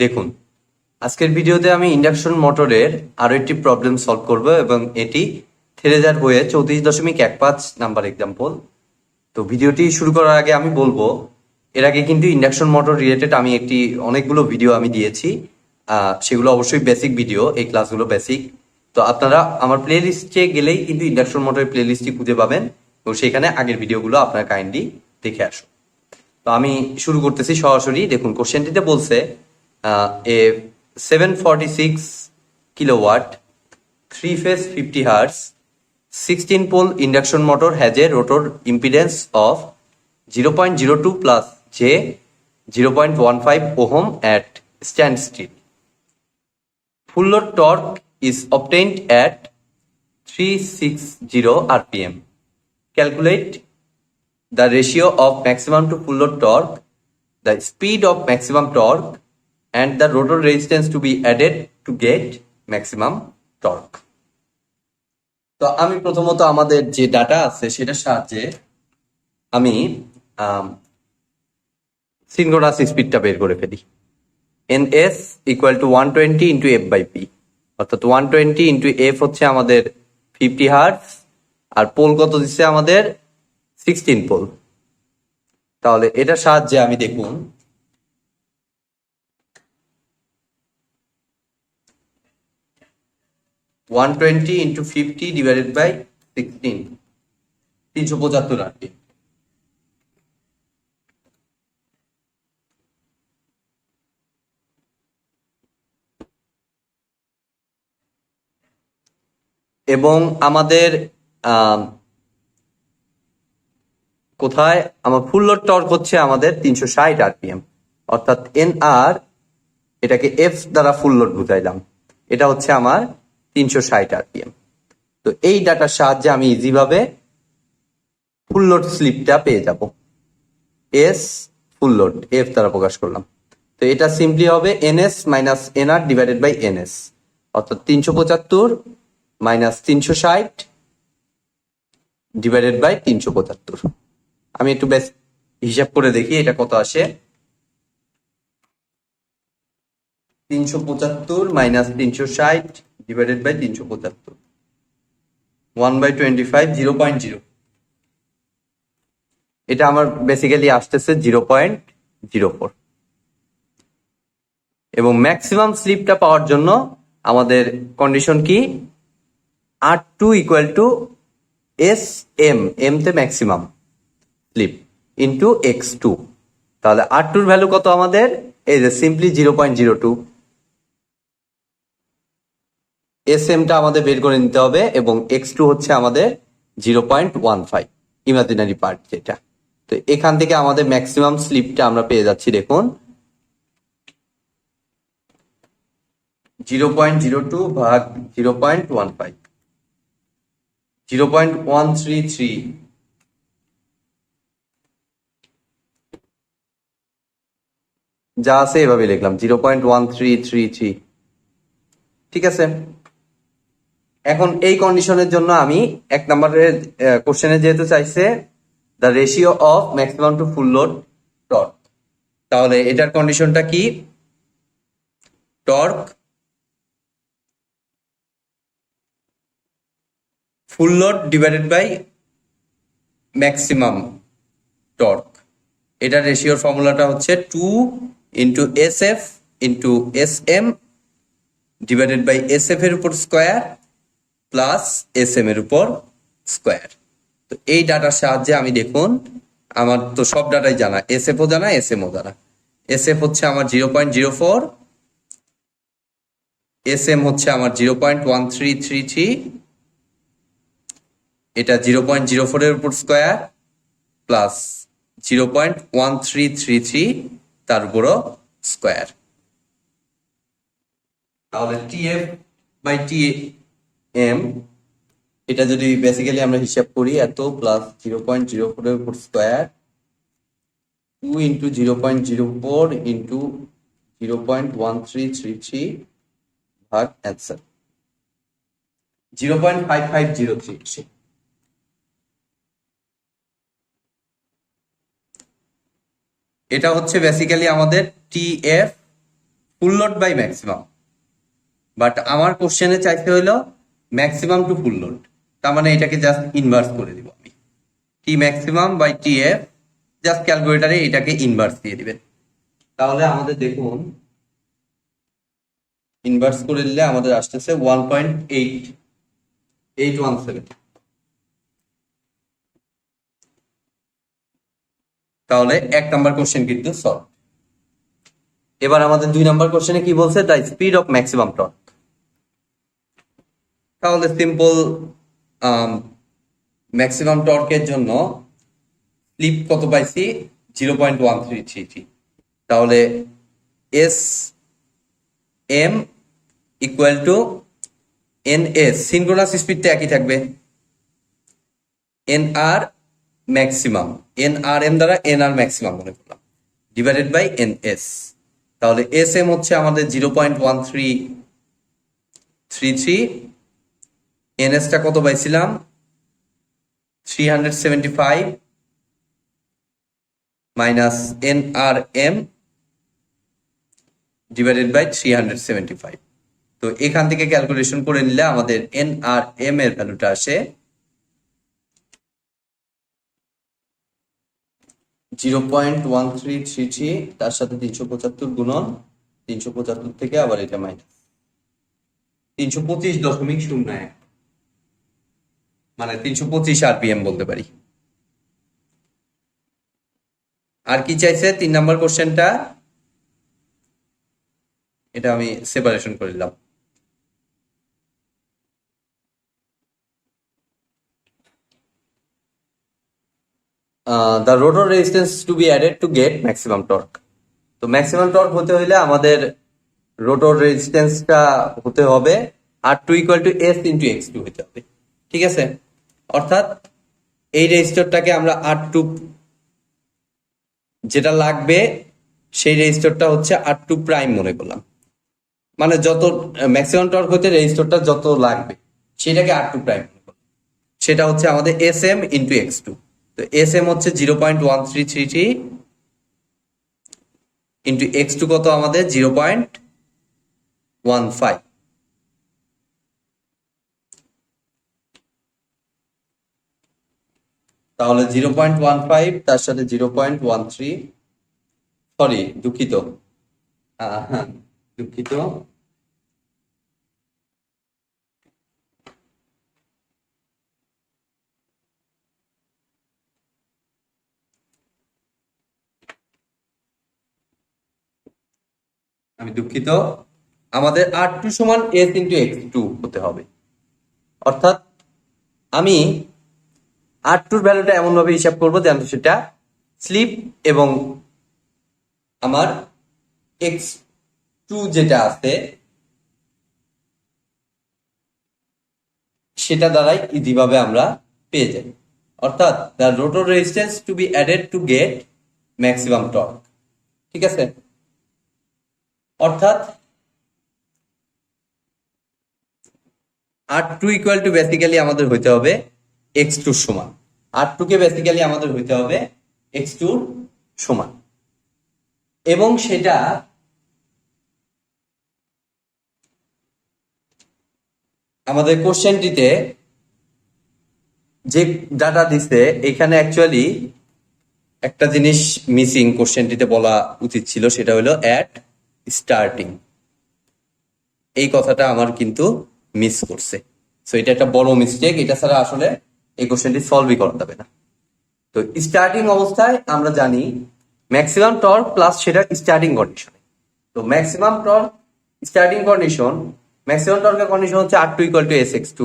দেখুন, আজকের ভিডিওতে আমি ইন্ডাকশন মোটরের আরো একটি প্রবলেম সলভ করব এবং এটি থেরেজার বইয়ে 34.15 নাম্বার এক্সাম্পল। তো ভিডিওটি শুরু করার আগে আমি বলবো, এর আগে কিন্তু ইন্ডাকশন মোটর রিলেটেড আমি অনেকগুলো ভিডিও আমি দিয়েছি। সেগুলো অবশ্যই বেসিক ভিডিও, এই ক্লাসগুলো বেসিক। তো আপনারা আমার প্লে লিস্টে গেলেই কিন্তু ইন্ডাকশন মোটরের প্লে লিস্টটি খুঁজে পাবেন এবং সেখানে আগের ভিডিওগুলো আপনারা কাইন্ডলি দেখে আসুন। তো আমি শুরু করতেছি সরাসরি। দেখুন, কোশ্চেনটিতে বলছে a 746 kilowatt 3-phase 50 hertz 16 pole induction motor has a rotor impedance of 0.02 plus j 0.15 ohm at standstill. Full load torque is obtained at 360 rpm. Calculate the ratio of maximum to full load torque, the speed of maximum torque, and the rotor resistance to be added to get maximum torque. তো আমি প্রথমত আমাদের যে data আছে সেটার সাহায্যে আমি synchronous স্পিডটা বের করে ফেলি। ns equal to 120 into F by P, অর্থাৎ 120 ইন্টু এফ হচ্ছে আমাদের 50 হার্টজ, আর পোল কত দিচ্ছে আমাদের 16 পোল। তাহলে এটার সাহায্যে আমি দেখুন 120 into 50 divided by 16, 375 rpm। এবং আমাদের কোথায় আমার ফুল লোড টর্ক হচ্ছে আমাদের 360 rpm, অর্থাৎ nr, এটাকে f দ্বারা ফুল লোড বুঝাইলাম, এটা হচ্ছে আমার 360 rpm। তো এই ডাটার সাহায্যে আমি ইজি ভাবে ফুল লোড স্লিপটা পেয়ে যাব। এস ফুল লোড এফ দ্বারা প্রকাশ করলাম, তো এটা সিম্পলি হবে ns minus nr divided by ns, অর্থাৎ 375 মাইনাস 360 ডিভাইডেড বাই 375। আমি একটু বেশ হিসাব করে দেখি এটা কত আসে। 375 মাইনাস 360 ডিভাইডেড বাই 375, 1/25, 0.0। এটা আমার বেসিক্যালি আসতেছে 0.04। এবং ম্যাক্সিমাম স্লিপটা পাওয়ার জন্য আমাদের কন্ডিশন কি, R2 equal to S M, M তে ম্যাক্সিমাম স্লিপ, ইন্টু x2। তাহলে R2 এর ভ্যালু কত আমাদের, এই যে সিম্পলি 0.02। এস এমটা আমাদের বের করে নিতে হবে এবং x2 হচ্ছে আমাদের 0.15, ইমাজিনারি পার্ট যেটা। তো এখান থেকে আমাদের ম্যাক্সিমাম স্লিপটা আমরা পেয়ে যাচ্ছি, দেখুন 0.02 ভাগ 0.15, 0.133। যা আছে এভাবে লিখলাম 0.1333। ঠিক আছে, এখন এই কন্ডিশনের জন্য আমি এক নম্বরের কোশ্চেনে যেহেতু চাইছে the ratio of maximum to full load torque, তাহলে এটার কন্ডিশনটা কি, torque full load divided by maximum torque. এটার রেশিওর ফর্মুলাটা হচ্ছে 2 into S F into S M divided by S F এর উপর স্কোয়ার প্লাস এস এম এর উপর স্কোয়ার। তো এই ডাটার সাহায্যে আমি দেখুন, আমার তো সব ডাটাই জানা, এস এফ ও জানা, এস এম ও জানা। এস এফ হচ্ছে আমার 0.04, এস এম হচ্ছে আমার 0.1333, এটা 0.04 এর উপর স্কোয়ার প্লাস 0.1333 তার উপরও স্কোয়ার। তাহলে টিএফ বাই টি এম, এটা যদি বেসিক্যালি আমরা হিসাব করি, এত প্লাস 0.04 এর উপর স্কোয়ার 2 ইন্টু 0.04 ইন্টু 0.1333 ভাগ অ্যান্সার 0.5503। এটা হচ্ছে বেসিক্যালি আমাদের TF full load by maximum, but আমার কোশ্চেনে চাইতে হইলো ম্যাক্সিমাম টু ফুল লোড, তার মানে এটাকে জাস্ট ইনভার্স করে দিব আমি, টি ম্যাক্সিমাম বাই টিএফ, জাস্ট ক্যালকুলেটারে এটাকে ইনভার্স দিয়ে দিবেন। তাহলে আমাদের দেখুন ইনভার্স করে দিলে আমাদের আসতেছে 1.8817। তাহলে 1 নাম্বার কোশ্চেন কিন্তু সলভ। এবার আমাদের 2 নাম্বার কোশ্চেনে কি বলছে, the speed of maximum torque. তাহলে সিম্পল, ম্যাক্সিমাম টর্কের জন্য স্লিপ কত পাইছি, 0.1333। তাহলে S M equal to N S, synchronous স্পিডটা একই থাকবে, N R maximum, N R M দ্বারা এন আর ম্যাক্সিমাম মনে করলাম, ডিভাইডেড বাই এন এস। তাহলে এস এম হচ্ছে আমাদের 0.1333, এন এসটা কত পাইছিলাম 375 minus N R M divided by 375। তো এখান থেকে ক্যালকুলেশন করে নিলে আমাদের এন আর এম এর ভ্যালুটা আসে 0.1333, তার সাথে 375 গুণন 375 থেকে আবার এটা মাইনাস 325.01, মানে 325 আরপিএম বলতে পারি। আর কি চাইছে 3 নাম্বার কোশ্চেনটা, এটা আমি সেপারেশন করে দিলাম। The rotor resistance to be added to get maximum torque. তো ম্যাক্সিমাম টর্ক হতে হলে আমাদের রোটর রেজিস্ট্যান্সটা হতে হবে R2 equal two S into X2 হতে হবে, ঠিক আছে। অর্থাৎ এই রেজিস্টরটাকে আমরা R2 যেটা লাগবে সেই রেজিস্টরটা হচ্ছে R2 প্রাইম মনে করলাম, মানে যত ম্যাক্সিমাম টর্ক হতে রেজিস্টরটা যত লাগবে সেটাকে R2 প্রাইম মনে করলাম, সেটা হচ্ছে আমাদের SM ইন্টু X2। তো SM হচ্ছে 0.1333 ইন্টু X2 কত আমাদের 0.15। তাহলে 0.15 তার সাথে 0.13, সরি দুঃখিত, দুঃখিত, আমি দুঃখিত, আমাদের R2 সমান S ইন্টু X2 হতে হবে। অর্থাৎ আমি R2 এর ভ্যালুটা এমন ভাবে হিসাব করবো যেন সেটা স্লিপ এবং আমার X2 যেটা আছে সেটা দ্বারাই ইজিভাবে আমরা পেয়ে যাই। অর্থাৎ the rotor resistance to be added to get maximum torque, ঠিক আছে। অর্থাৎ R2 ইকুয়াল টু বেসিক্যালি আমাদের হইতে হবে X2 সমান, R2 কে বেসিক্যালি আমাদের হইতে হবে X2 সমান, এবং সেটা আমাদের কোশ্চেনটিতে যে ডাটা দিছে এখানে অ্যাকচুয়ালি একটা জিনিস মিসিং কোশ্চেনটিতে বলা উচিত ছিল, সেটা হলো অ্যাট স্টার্টিং। এই কথাটা আমার কিন্তু মিস করছে, সো এটা একটা বড় মিস্টেক, এটা ছাড়া আসলে এই কোশ্চেনটি সলভই করা যাবে না। তো স্টার্টিং অবস্থায় আমরা জানি ম্যাক্সিমাম টর্ক প্লাস সেটা স্টার্টিং কন্ডিশনে। তো maximum torque starting condition, maximum টর্কের কন্ডিশন হচ্ছে R2 equal two SX2,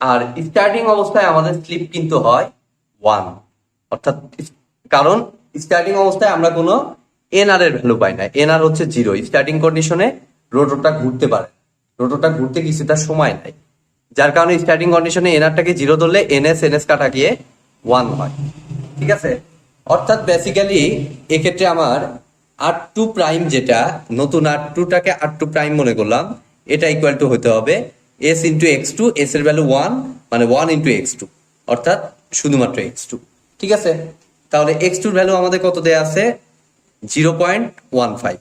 are starting অবস্থায় আমাদের স্লিপ কিন্তু হয় 1, অর্থাৎ কারণ স্টার্টিং অবস্থায় আমরা কোনো এনআর এর ভ্যালু পাই না, এনআর হচ্ছে 0। স্টার্টিং কন্ডিশনে রোটরটা ঘুরতে পারে, রোটরটা ঘুরতে কিছুটা সময় নেয়, যার কারণে স্টার্টিং কন্ডিশনে এনআরটাকে 0 ধরলে এনএস কাটা গিয়ে 1 হয়, ঠিক আছে। অর্থাৎ বেসিক্যালি এক্ষেত্রে আমার R2 প্রাইম, যেটা নতুন R2টাকে R2 প্রাইম মনে করলাম, এটা ইকুয়াল টু হতে হবে S ইন্টু X2, S এর ভ্যালু 1, মানে 1 ইন্টু X2, অর্থাৎ শুধুমাত্র X2, ঠিক আছে। তাহলে x2 এর ভ্যালু আমাদের কত দেয়া আছে 0.15।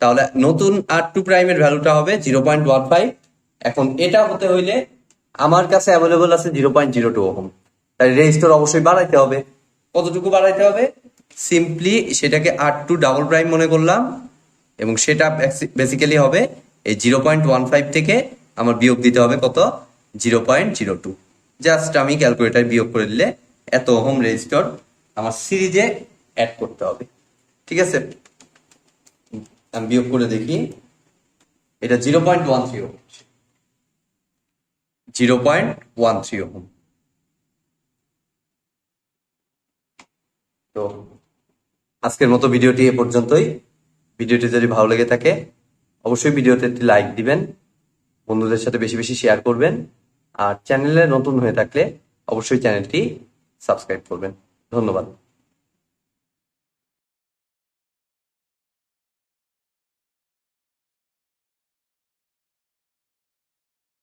তাহলে নতুন R2 প্রাইমের ভ্যালুটা হবে 0.15। এখন এটা হতে হইলে আমার কাছে অ্যাভেলেবল আছে 0.02 ওহম, তাই রেজিস্টার অবশ্যই বাড়াইতে হবে। কতটুকু বাড়াইতে হবে? সিম্পলি সেটাকে R2 ডাবল প্রাইম মনে করলাম এবং সেটা বেসিক্যালি হবে এই 0.15 থেকে আমার বিয়োগ দিতে হবে কত 0.02। জাস্ট আমি ক্যালকুলেটর বিয়োগ করে দিলে এত ওহম রেজিস্টার আমার সিরিজে অ্যাড করতে হবে। ঠিক আছে, আমি বিয়োগ করে দেখি, এটা 0.13 ওহম, 0.13 ওহম। তো আজকের মতো ভিডিওটি এ পর্যন্তই। ভিডিওটি যদি ভালো লেগে থাকে অবশ্যই ভিডিওতে একটি লাইক দিবেন, বন্ধুদের সাথে বেশি বেশি শেয়ার করবেন, আর চ্যানেলে নতুন হয়ে থাকলে অবশ্যই চ্যানেলটি সাবস্ক্রাইব করবেন। ধন্যবাদ।